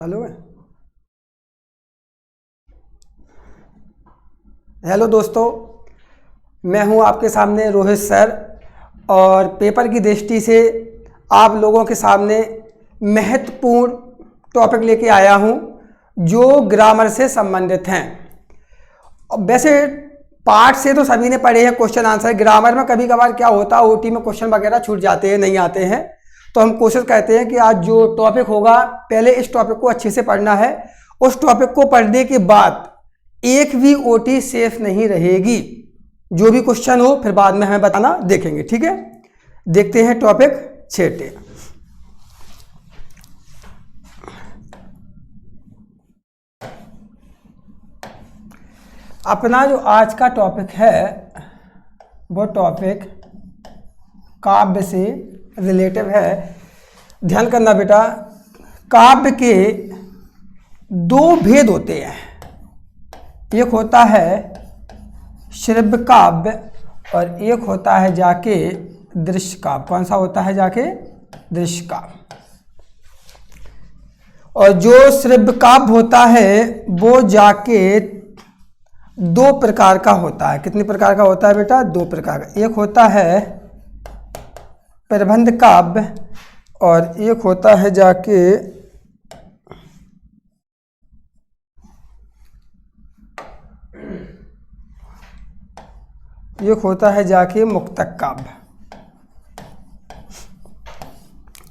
Hello hello दोस्तों, मैं हूं आपके सामने रोहित सर और पेपर की दृष्टि से आप लोगों के सामने महत्वपूर्ण टॉपिक लेके आया हूं जो ग्रामर से संबंधित हैं। वैसे पाठ से तो सभी ने पढ़े हैं क्वेश्चन आंसर। ग्रामर में कभी कभार क्या होता है, ओटी में क्वेश्चन वगैरह छूट जाते हैं, नहीं आते हैं, तो हम कोशिश करते हैं कि आज जो टॉपिक होगा पहले इस टॉपिक को अच्छे से पढ़ना है। उस टॉपिक को पढ़ने के बाद एक भी ओटी सेफ नहीं रहेगी। जो भी क्वेश्चन हो फिर बाद में हमें बताना, देखेंगे, ठीक है। देखते हैं टॉपिक छेटे। अपना जो आज का टॉपिक है वो टॉपिक काव्य से रिलेटिव है। ध्यान करना बेटा, काव्य के दो भेद होते हैं। एक होता है श्रव्य काव्य और एक होता है जाके दृश्य काव्य। कौन सा होता है? जाके दृश्य काव्य। और जो श्रव्य काव्य होता है वो जाके दो प्रकार का होता है। कितने प्रकार का होता है बेटा? दो प्रकार का। एक होता है प्रबंध काव्य और एक होता है जाके मुक्तक काव्य।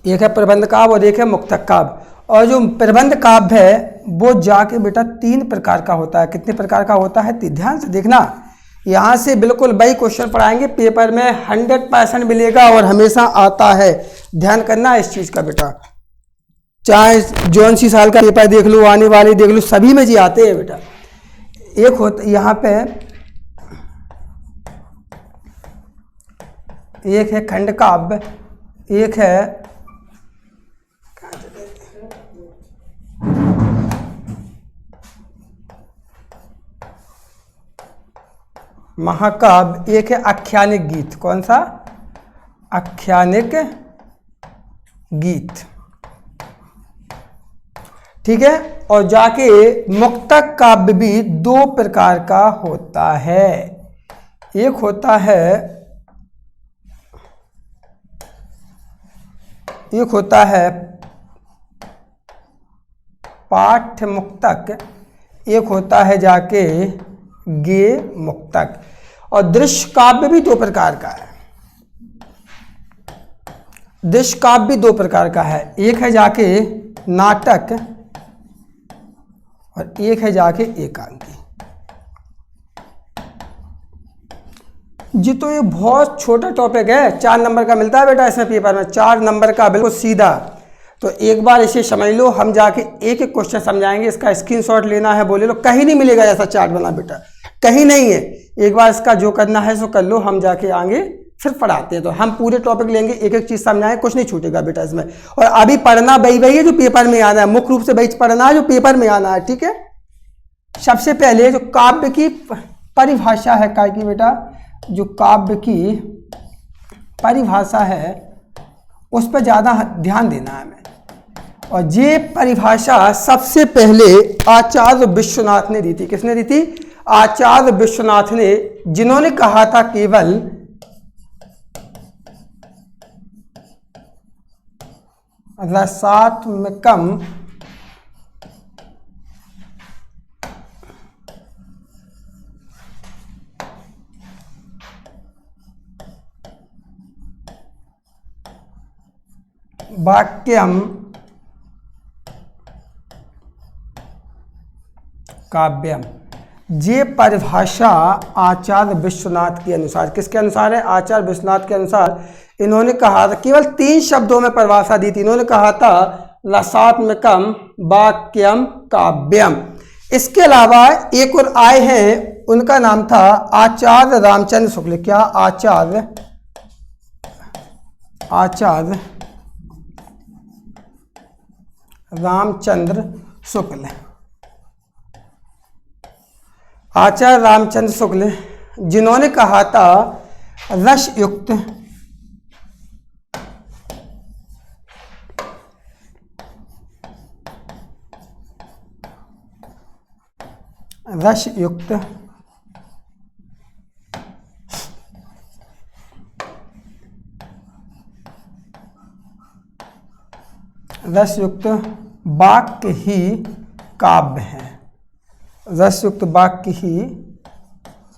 एक है प्रबंध काव्य और एक है मुक्तक काव्य। और जो प्रबंध काव्य है वो जाके बेटा तीन प्रकार का होता है। कितने प्रकार का होता है? ध्यान से देखना, यहाँ से बिल्कुल वही क्वेश्चन पढ़ाएंगे, पेपर में 100% मिलेगा और हमेशा आता है। ध्यान करना इस चीज का बेटा, चाहे जौन सी साल का पेपर देख लो, आने वाले देख लो, सभी में जी आते हैं बेटा। एक होता यहाँ पे एक है खंड काव्य, एक है महाकाव्य, एक है आख्यानिक गीत। कौन सा? आख्यानिक गीत, ठीक है। और जाके मुक्तक काव्य भी दो प्रकार का होता है। एक होता है पाठ्य मुक्तक, एक होता है जाके गे मुक्तक। और दृश्य काव्य भी दो प्रकार का है। दृश्य काव्य भी दो प्रकार का है। एक है जाके नाटक और एक है जाके एकांकी। जी तो ये बहुत छोटा टॉपिक है, 4 नंबर का मिलता है बेटा इसमें पेपर में, 4 नंबर का, बिल्कुल सीधा। तो एक बार इसे समझ लो, हम जाके एक एक क्वेश्चन समझाएंगे। इसका स्क्रीनशॉट लेना है बोले लो, कहीं नहीं मिलेगा ऐसा चार्ट बना बेटा, कहीं नहीं है। एक बार इसका जो करना है सो कर लो, हम जाके आगे फिर पढ़ाते हैं। तो हम पूरे टॉपिक लेंगे, एक एक चीज समझाएं, कुछ नहीं छूटेगा बेटा इसमें। और अभी पढ़ना वही है जो पेपर में आना है, मुख्य रूप से वही पढ़ना है जो पेपर में आना है, ठीक है। सबसे पहले जो काव्य की परिभाषा है, काय की बेटा, जो काव्य की परिभाषा है उस पर ज्यादा ध्यान देना है हमें। और ये परिभाषा सबसे पहले आचार्य विश्वनाथ ने दी थी। किसने दी थी? आचार्य विश्वनाथ ने, जिन्होंने कहा था केवल रसात्मकम वाक्यम काव्यम। ये परिभाषा आचार्य विश्वनाथ के अनुसार, किसके अनुसार है? आचार्य विश्वनाथ के अनुसार। इन्होंने कहा था, केवल 3 शब्दों में परिभाषा दी थी। इन्होंने कहा था रसात्मकम वाक्यम काव्यम। इसके अलावा एक और आए हैं, उनका नाम था आचार्य रामचंद्र शुक्ल। क्या? आचार्य रामचंद्र शुक्ल। आचार्य रामचंद्र शुक्ल, जिन्होंने कहा था रस युक्त रस युक्त वाक्य ही काव्य है। रसयुक्त वाक्य ही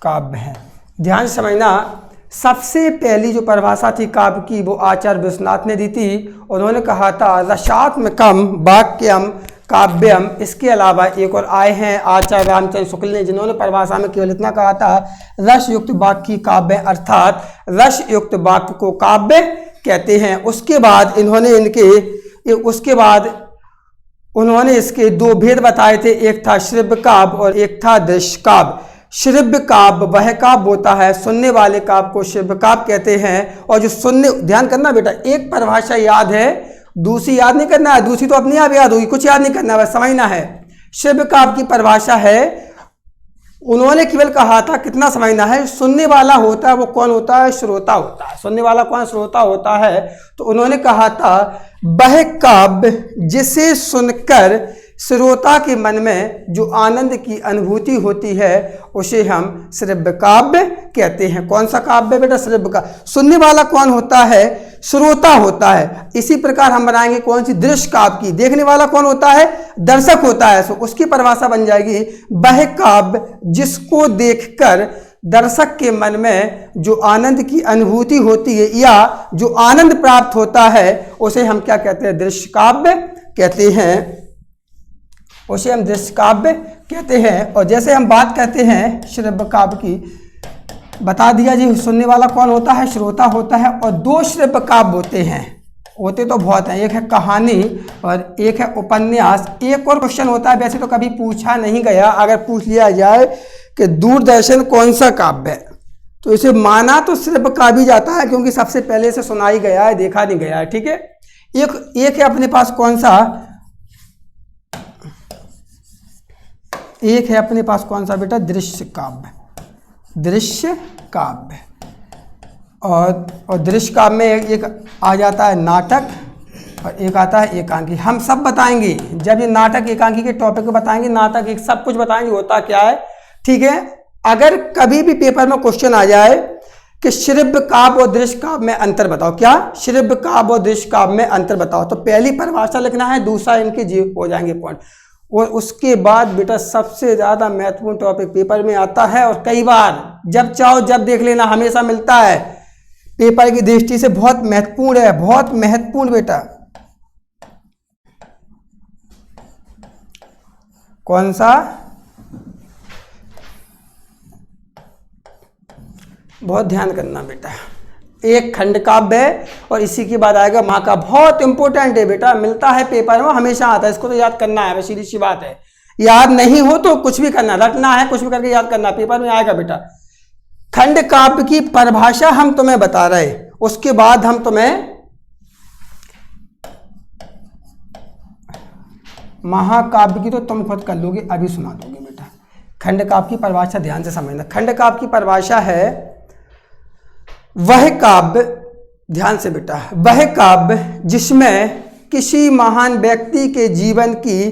काव्य है। ध्यान से समझना, सबसे पहली जो परिभाषा थी काव्य की वो आचार्य विश्वनाथ ने दी थी। उन्होंने कहा था रसात्मकम वाक्यम काव्यम। इसके अलावा एक और आए हैं आचार्य रामचंद्र शुक्ल ने, जिन्होंने परिभाषा में केवल इतना कहा था रसयुक्त वाक्य काव्य, अर्थात रसयुक्त वाक्य को काव्य कहते हैं। उसके बाद उन्होंने इसके दो भेद बताए थे, एक था श्रव्य काव्य और एक था दृश्य काव्य। श्रव्य काव्य वह काव्य होता है, सुनने वाले काव्य को श्रव्य काव्य कहते हैं। और जो सुनने, ध्यान करना बेटा, एक परिभाषा याद है, दूसरी याद नहीं करना है, दूसरी तो अपने आप याद होगी, कुछ याद नहीं करना है, बस समझना है। श्रव्य काव्य की परिभाषा है, उन्होंने केवल कहा था, कितना समझना है, सुनने वाला होता है वो कौन होता है, श्रोता होता है। सुनने वाला कौन, श्रोता होता है। तो उन्होंने कहा था वह काव्य जिसे सुनकर श्रोता के मन में जो आनंद की अनुभूति होती है उसे हम श्रव्य काव्य कहते हैं। कौन सा काव्य बेटा, श्रव्य काव्य। सुनने वाला कौन होता है, श्रोता होता है। इसी प्रकार हम बनाएंगे कौन सी, दृश्य काव्य की। देखने वाला कौन होता है, दर्शक होता है। सो उसकी परिभाषा बन जाएगी वह काव्य जिसको देखकर दर्शक के मन में जो आनंद की अनुभूति होती है या जो आनंद प्राप्त होता है उसे हम क्या कहते हैं, दृश्य काव्य कहते हैं। उसे हम दृश्य काव्य कहते हैं। और जैसे हम बात करते हैं श्रव्य काव्य की, बता दिया जी, सुनने वाला कौन होता है, श्रोता होता है। और दो श्रव्य काव्य होते तो बहुत हैं, एक है कहानी और एक है उपन्यास। एक और क्वेश्चन होता है, वैसे तो कभी पूछा नहीं गया, अगर पूछ लिया जाए कि दूरदर्शन कौन सा काव्य है, तो इसे माना तो श्रव्य काव्य जाता है, क्योंकि सबसे पहले से सुनाई गया है, देखा नहीं गया है। ठीक है। एक है अपने पास कौन सा, एक है अपने पास कौन सा बेटा, दृश्य काव्य। दृश्य काव्य और दृश्य काव्य में एक आ जाता है नाटक और एक आता है एकांकी। हम सब बताएंगे जब ये नाटक एकांकी के टॉपिक को बताएंगे, नाटक एक सब कुछ बताएंगे होता क्या है। ठीक है। अगर कभी भी पेपर में क्वेश्चन आ जाए कि श्रव्य काव्य और दृश्य काव्य में अंतर बताओ, क्या श्रव्य काव्य और दृश्य काव्य में अंतर बताओ, तो पहली परिभाषा लिखना है, दूसरा इनके जीव हो जाएंगे पॉइंट। और उसके बाद बेटा सबसे ज़्यादा महत्वपूर्ण टॉपिक पेपर में आता है, और कई बार जब चाहो जब देख लेना, हमेशा मिलता है, पेपर की दृष्टि से बहुत महत्वपूर्ण है, बहुत महत्वपूर्ण बेटा। कौन सा, बहुत ध्यान करना बेटा। एक खंड काव्य है और इसी के बाद आएगा महाकाव्य। बहुत इंपॉर्टेंट है बेटा, मिलता है पेपर में, हमेशा आता है, इसको तो याद करना है, सीधी सी बात है। याद नहीं हो तो कुछ भी करना, रटना है, कुछ भी करके याद करना, पेपर में आएगा बेटा। खंड काव्य की परिभाषा हम तुम्हें बता रहे, उसके बाद हम तुम्हें महाकाव्य की तो तुम खुद कर लोगे, अभी सुना दोगे बेटा। खंड काव्य की परिभाषा ध्यान से समझना। खंड काव्य की परिभाषा है वह काव्य, ध्यान से बेटा, वह काव्य जिसमें किसी महान व्यक्ति के जीवन की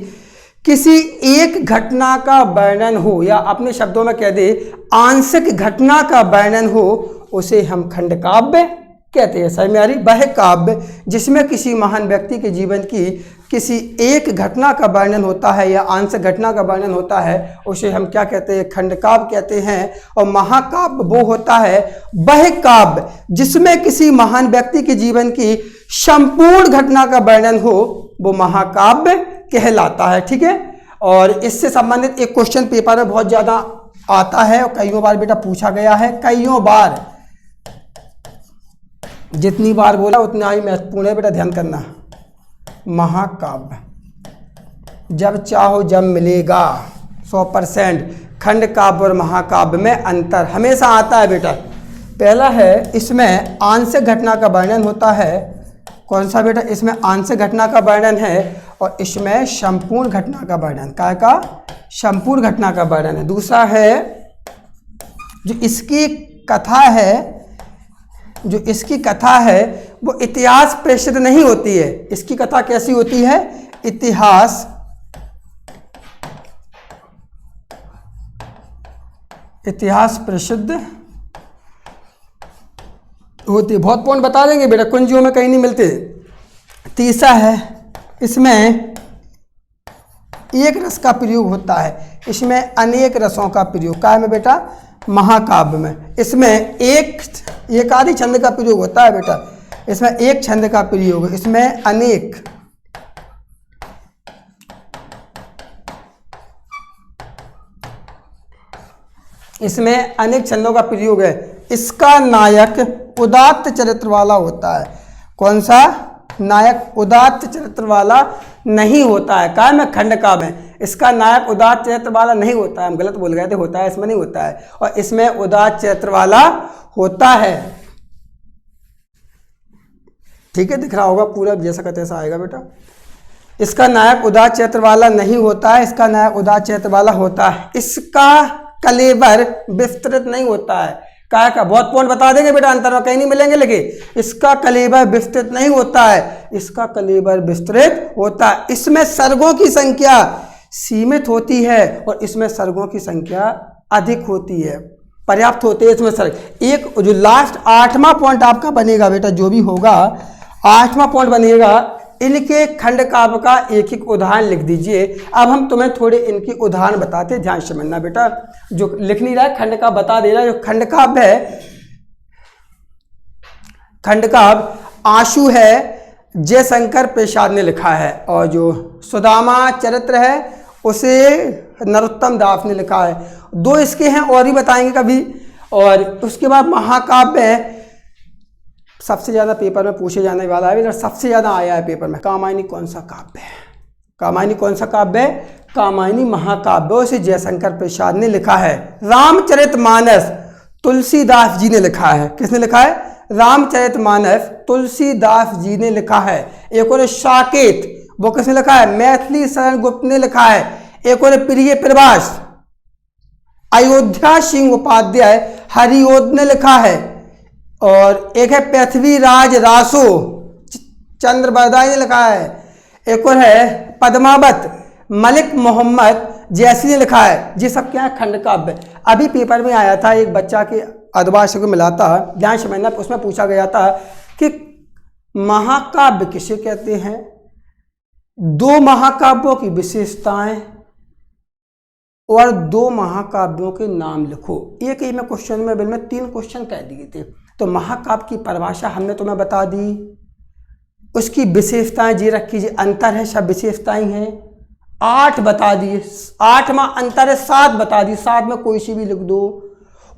किसी एक घटना का वर्णन हो, या अपने शब्दों में कह दे आंशिक घटना का वर्णन हो, उसे हम खंड काव्य कहते हैं। समझ में आ रही। वह काव्य जिसमें किसी महान व्यक्ति के जीवन की किसी एक घटना का वर्णन होता है या आंशिक घटना का वर्णन होता है, उसे हम क्या कहते हैं, खंड काव्य कहते हैं। और महाकाव्य वो होता है वह काव्य जिसमें किसी महान व्यक्ति के जीवन की संपूर्ण घटना का वर्णन हो, वो महाकाव्य कहलाता है। ठीक है। और इससे संबंधित एक क्वेश्चन पेपर में बहुत ज्यादा आता है और कईयों बार बेटा पूछा गया है, कईयों बार, जितनी बार बोला उतना ही महत्वपूर्ण है बेटा, ध्यान करना। महाकाव्य, जब चाहो जब मिलेगा, 100%। खंड काव्य और महाकाव्य में अंतर हमेशा आता है बेटा। पहला है, इसमें आंशिक घटना का वर्णन होता है। कौन सा बेटा, इसमें आंशिक घटना का वर्णन है, और इसमें संपूर्ण घटना का वर्णन, काय का, संपूर्ण घटना का वर्णन है। दूसरा है, जो इसकी कथा है, जो इसकी कथा है वो इतिहास प्रेषित नहीं होती है। इसकी कथा कैसी होती है, इतिहास इतिहास प्रसिद्ध होती है। बहुत पॉइंट बता देंगे बेटा, कुंजियों में कहीं नहीं मिलते। तीसरा है, इसमें एक रस का प्रयोग होता है, इसमें अनेक रसों का प्रयोग। काय में बेटा? महाकाव्य में। इसमें एक आदि छंद का प्रयोग होता है बेटा, इसमें एक छंद का प्रयोग, इसमें अनेक छंदों का प्रयोग है। इसका नायक उदात्त चरित्र वाला होता है। कौन सा नायक? उदात्त चरित्र वाला नहीं होता है। काय में? खंड काव्य में इसका नायक उदात्त चरित्र वाला नहीं होता है। हम गलत बोल गए थे, होता है, इसमें नहीं होता है, और इसमें उदात्त चरित्र वाला होता है। ठीक है, दिख रहा होगा पूरा, जैसा का तैसा आएगा बेटा। इसका नायक उदात्त चरित्र वाला नहीं होता है, इसका नायक उदात्त चरित्र वाला होता है। इसका कलेवर विस्तृत नहीं होता है। काय का? बहुत पॉइंट बता देंगे बेटा, अंतर में कहीं नहीं मिलेंगे, लेकिन इसका कलेवर विस्तृत नहीं होता है, इसका कलेवर विस्तृत होता है। इसमें सर्गों की संख्या सीमित होती है और इसमें सर्गों की संख्या अधिक होती है, पर्याप्त होती है इसमें सर्ग। एक जो लास्ट 8वां पॉइंट आपका बनेगा बेटा, जो भी होगा 8वां पॉइंट बनेगा, इनके खंड काव्य का एक एक उदाहरण लिख दीजिए। अब हम तुम्हें थोड़े इनकी उदाहरण बताते, ध्यान से समझना बेटा। जो लिख नहीं रहा है, खंड काव्य बता दे रहा है। जो खंड काव्य है, खंड काव्य आशु है, जयशंकर प्रसाद ने लिखा है, और जो सुदामा चरित्र है उसे नरोत्तम दास ने लिखा है। दो इसके हैं और ही बताएंगे कभी। और उसके बाद महाकाव्य है, सबसे ज़्यादा पेपर में पूछे जाने वाला है, सबसे ज़्यादा आया है पेपर में। कामायनी कौन सा काव्य है? कामायनी कौन सा काव्य है? कामायनी महाकाव्य, उसे जयशंकर प्रसाद ने लिखा है। रामचरितमानस तुलसीदास जी ने लिखा है। किसने लिखा है? रामचरितमानस तुलसीदास जी ने लिखा है। एक और साकेत, वो किसने लिखा है? मैथिली शरण गुप्त ने लिखा है। एक और प्रिय प्रवास अयोध्या सिंह उपाध्याय हरिओद ने लिखा है। और एक है पृथ्वीराज रासो चंद्रबरदाई ने लिखा है। एक और है पद्मावत मलिक मोहम्मद जैसी ने लिखा है। ये सब क्या है? खंड काव्य। अभी पेपर में आया था, एक बच्चा के अदबाश को मिला था, ध्यान से समझना, उसमें पूछा गया था कि महाकाव्य किसे कहते हैं, दो महाकाव्यों की विशेषताएं और दो महाकाव्यों के नाम लिखो। एक ही में क्वेश्चन में बिल में 3 क्वेश्चन कह दिए थे। तो महाकाव्य की परिभाषा हमने तुम्हें बता दी, उसकी विशेषताएं जी रखी, जी अंतर है, सब विशेषताएं हैं। 8 बता दिए, 8वां अंतर है 7 बता दी, 7 में कोई सी भी लिख दो।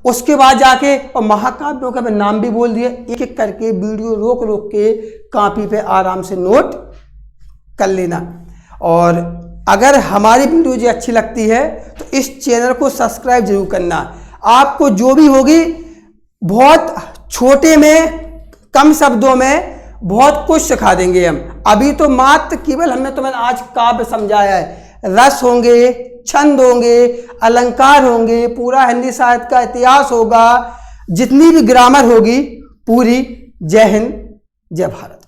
उसके बाद जाके और महाकाव्यों का नाम भी बोल दिए। एक एक करके वीडियो रोक रोक के कॉपी पे आराम से नोट कर लेना। और अगर हमारी वीडियो जो अच्छी लगती है तो इस चैनल को सब्सक्राइब जरूर करना। आपको जो भी होगी बहुत छोटे में, कम शब्दों में बहुत कुछ सिखा देंगे हम। अभी तो मात्र केवल हमने तुम्हें आज काव्य समझाया है। रस होंगे, छंद होंगे, अलंकार होंगे, पूरा हिंदी साहित्य का इतिहास होगा, जितनी भी ग्रामर होगी पूरी। जय हिंद, जय भारत।